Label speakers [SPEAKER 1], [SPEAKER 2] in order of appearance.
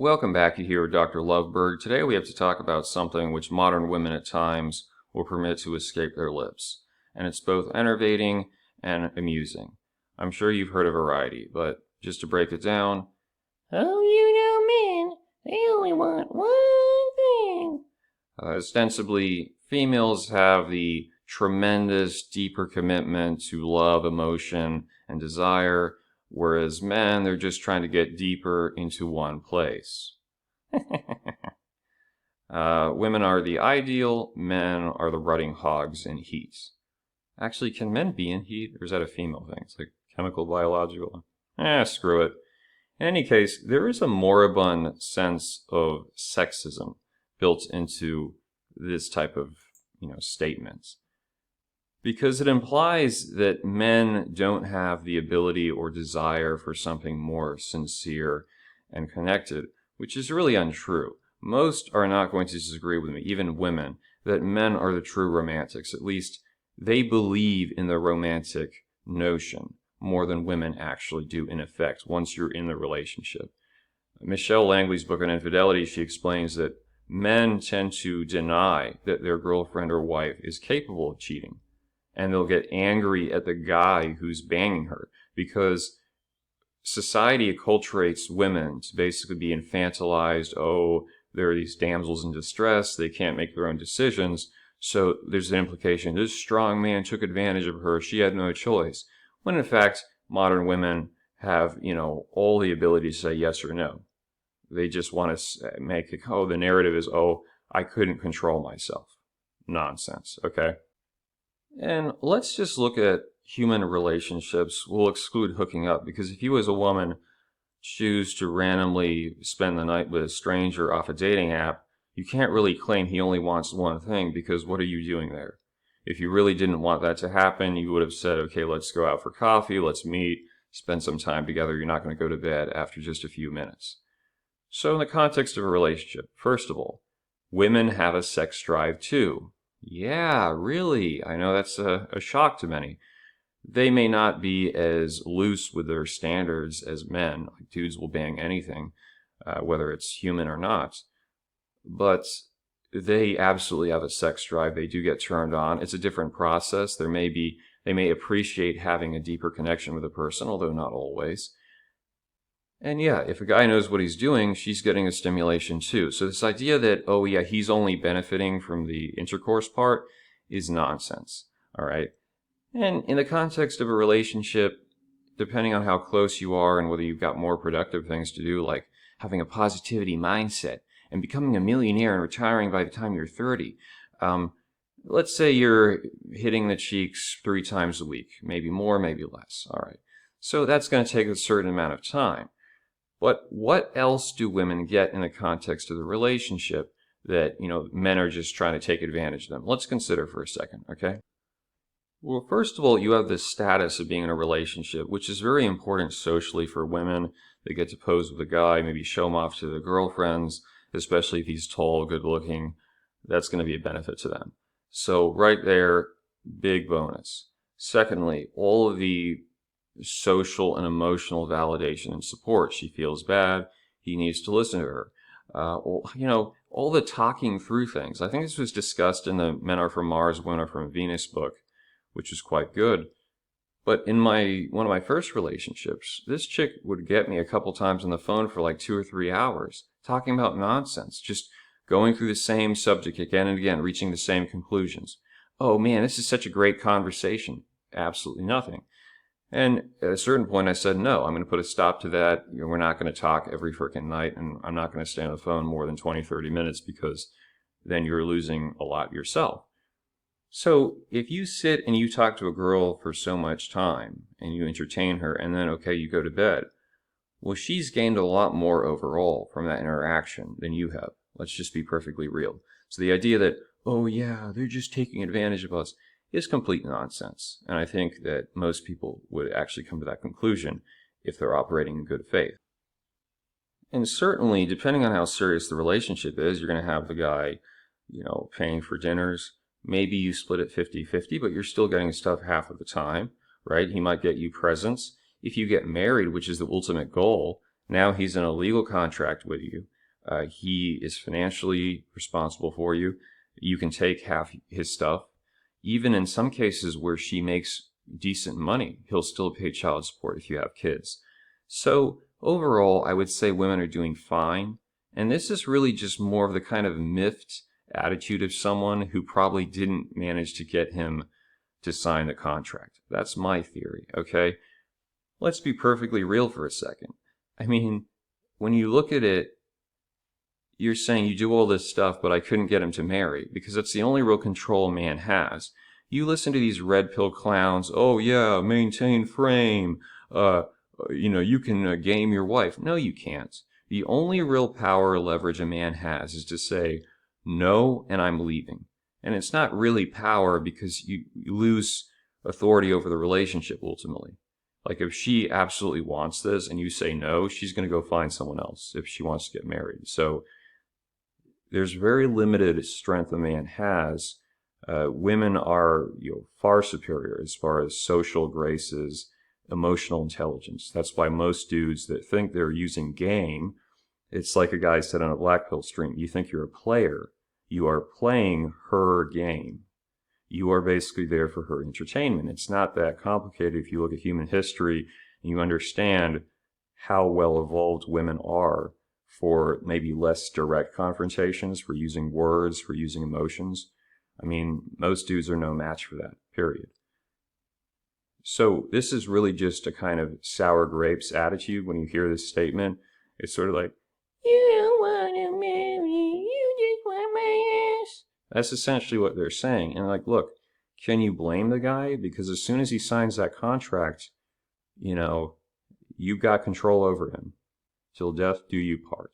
[SPEAKER 1] Welcome back. You here with Dr. Goldberg. Today we have to talk about something which modern women at times will permit to escape their lips. And it's both enervating and amusing. I'm sure you've heard a variety, but just to break it down,
[SPEAKER 2] Oh, men, they only want one thing.
[SPEAKER 1] ostensibly, females have the tremendous, deeper commitment to love, emotion, and desire, whereas men, they're just trying to get deeper into one place. Women are the ideal, men are the rutting hogs in heat. Actually, can men be in heat, or is that a female thing? It's like chemical, biological. Screw it. In any case, there is a moribund sense of sexism built into this type of, statements. Because it implies that men don't have the ability or desire for something more sincere and connected, which is really untrue. Most are not going to disagree with me, even women, that men are the true romantics. At least they believe in the romantic notion more than women actually do in effect once you're in the relationship. Michelle Langley's book on infidelity, she explains that men tend to deny that their girlfriend or wife is capable of cheating. And they'll get angry at the guy who's banging her because society acculturates women to basically be infantilized. Oh, there are these damsels in distress. They can't make their own decisions. So there's an implication. This strong man took advantage of her. She had no choice. When in fact, modern women have, all the ability to say yes or no. They just want to make it, the narrative is, I couldn't control myself. Nonsense, okay? And let's just look at human relationships. We'll exclude hooking up, because if you as a woman choose to randomly spend the night with a stranger off a dating app, you can't really claim he only wants one thing, because what are you doing there? If you really didn't want that to happen, you would have said, okay, let's go out for coffee, let's meet, spend some time together. You're not going to go to bed after just a few minutes. So in the context of a relationship, first of all, women have a sex drive too. Yeah, really. I know that's a shock to many. They may not be as loose with their standards as men. Like, dudes will bang anything, whether it's human or not. But they absolutely have a sex drive. They do get turned on. It's a different process. They may appreciate having a deeper connection with a person, although not always. And yeah, if a guy knows what he's doing, she's getting a stimulation too. So this idea that, he's only benefiting from the intercourse part is nonsense. All right. And in the context of a relationship, depending on how close you are and whether you've got more productive things to do, like having a positivity mindset and becoming a millionaire and retiring by the time you're 30, let's say you're hitting the cheeks 3 times a week, maybe more, maybe less. All right. So that's going to take a certain amount of time. But what else do women get in the context of the relationship that, men are just trying to take advantage of them? Let's consider for a second, okay? Well, first of all, you have the status of being in a relationship, which is very important socially for women. They get to pose with a guy, maybe show him off to their girlfriends, especially if he's tall, good looking. That's going to be a benefit to them. So right there, big bonus. Secondly, all of the social and emotional validation and support. She feels bad. He needs to listen to her. All the talking through things. I think this was discussed in the Men Are From Mars, Women Are From Venus book, which is quite good. But in one of my first relationships, this chick would get me a couple times on the phone for like 2 or 3 hours, talking about nonsense, just going through the same subject again and again, reaching the same conclusions. Oh man, this is such a great conversation. Absolutely nothing. And at a certain point, I said, no, I'm going to put a stop to that. We're not going to talk every freaking night, and I'm not going to stay on the phone more than 20, 30 minutes because then you're losing a lot yourself. So if you sit and you talk to a girl for so much time and you entertain her and then, okay, you go to bed, well, she's gained a lot more overall from that interaction than you have. Let's just be perfectly real. So the idea that, they're just taking advantage of us, is complete nonsense. And I think that most people would actually come to that conclusion if they're operating in good faith. And certainly, depending on how serious the relationship is, you're going to have the guy, paying for dinners. Maybe you split it 50-50, but you're still getting stuff half of the time, right? He might get you presents. If you get married, which is the ultimate goal, Now he's in a legal contract with you. He is financially responsible for you. You can take half his stuff. Even in some cases where she makes decent money, he'll still pay child support if you have kids. So overall, I would say women are doing fine. And this is really just more of the kind of miffed attitude of someone who probably didn't manage to get him to sign the contract. That's my theory, okay? Let's be perfectly real for a second. I mean, when you look at it, you're saying you do all this stuff, but I couldn't get him to marry because it's the only real control a man has. You listen to these red pill clowns. Oh yeah, maintain frame. You can game your wife. No, you can't. The only real power or leverage a man has is to say no, and I'm leaving. And it's not really power because you lose authority over the relationship ultimately. Like if she absolutely wants this and you say no, she's going to go find someone else if she wants to get married. So there's very limited strength a man has. Women are far superior as far as social graces, emotional intelligence. That's why most dudes that think they're using game, it's like a guy said on a Black Pill stream, you think you're a player. You are playing her game. You are basically there for her entertainment. It's not that complicated if you look at human history and you understand how well evolved women are for maybe less direct confrontations, for using words, for using emotions. I mean, most dudes are no match for that, period. So this is really just a kind of sour grapes attitude when you hear this statement. It's sort of like,
[SPEAKER 2] You don't wanna marry, you just want my ass.
[SPEAKER 1] that's essentially what they're saying. And like, look, can you blame the guy? Because as soon as he signs that contract, you've got control over him. Till death do you part.